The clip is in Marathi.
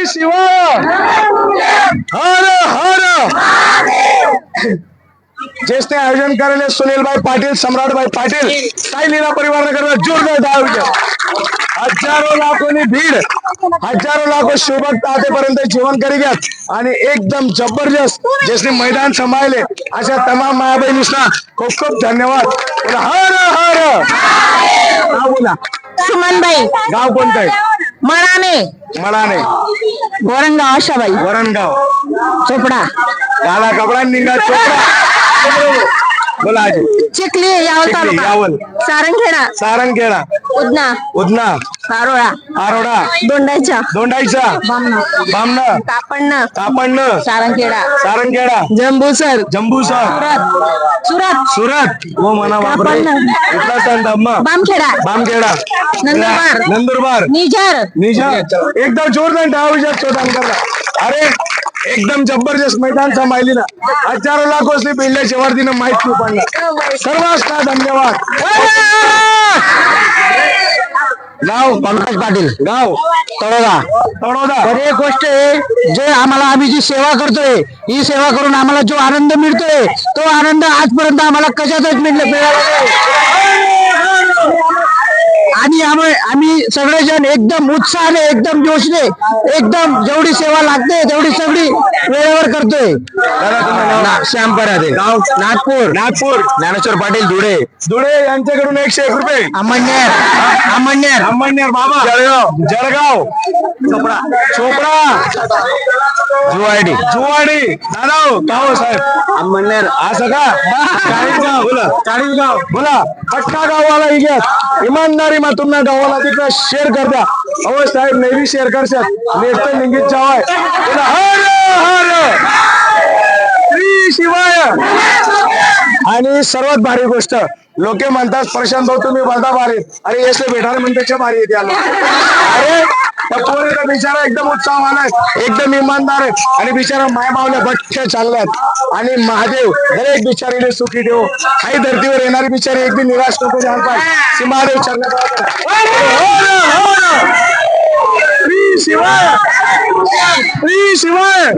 शिवाय हर हर जिसने आयोजन करेले सुनील भाई पाटील, सम्राट भाई पाटील, साई लीला परिवार करता जोरदार ताली. हजारों लाखोनी भीड, हजारों लाखो शिवभक्त आतेपर्यंत जीवन करी घ्या आणि एकदम जबरदस्त जिसने मैदान सांभाळले अशा तमाम माया बहिणींना खूप खूप धन्यवाद. हर हर नाव बोला. सुमनबाई. गाव कोणतं आहे? मळाने. मळाने. वरणगाव. आशाबाई. वरणगाव. चोपडा. काला कपडा निघा चोपडा. बोला आजी. चिखली. यावल तालुका. यावल. सारंगखेडा. सारंगखेडा. उदना. उदना. आरोळा. आरोडा. दोंडाईचा. दोंडाईचा. बामण. कापण्ण. कापण्ण. सारंगखेडा. सारंगखेडा. जंबूसर. जंबूसर. सुरत. सुरत. वो म्हणा बापरे. इथला संत अम्मा. बामखेडा. बामखेडा. नंदुरबार. नंदुरबार. निझर. निझर. एकदम जोरदार डावजा चोदान करला. अरे एकदम जबरदस्त मैदान सांभाळली ना. हजारो लाखोसनी भिडल्याच्या वरतीनं माहित नाही पडलं. सर्वांना धन्यवाद. गाव पंकज पाटील. गाव तळोदा. तळोदा. तर एक गोष्ट आहे, जे आम्ही जी सेवा करतोय, ही सेवा करून आम्हाला जो आनंद मिळतोय, तो आनंद आजपर्यंत आम्हाला कशातच मिळाला नाही. आणि आम्ही सगळेजण एकदम उत्साहाने, एकदम जोशने, एकदम जेवढी सेवा लागते तेवढी सगळी वेळेवर करतोय. श्याम परादे. गाव नागपूर. नागपूर. ज्ञानेश्वर पाटील धुळे. धुळे यांच्याकडून 101 रुपये. अंमळनेर. अंमळनेर बाबा. जळगाव. जळगाव. चोपडा. चोपडा. जुवाडी. जुवाडी. दादा गाव साहेब. अंमळनेर. असं का? चाळीसगाव. बोला. चाळीसगाव. बोला. पटका गावाला ही घ्या. इमानदारी मा तुम्हाला गावाला तिथं शेअर कर द्या. अहो साहेब नेहमी शेअर करशात. नेत लिंगित जावाय. बोला हर हर श्री शिवाय. आणि सर्वात भारी गोष्ट लोक म्हणतात प्रशांत भाऊ तुम्ही बोलता भारी. अरे येस भेटायला म्हणण्याच्या भारी येते आलो. अरे त्या पोरीचा बिचारा एकदम उत्साहवान आहे, एकदम इमानदार आहे आणि बिचारा मायमावल्या भट्ट चालल्यात. आणि महादेव दरेक बिचारीने सुखी ठेव. काही धर्तीवर येणारी बिचारी एकदी निराश नको झाला पाहिजे. महादेव श्री शिवाय. श्री शिवाय.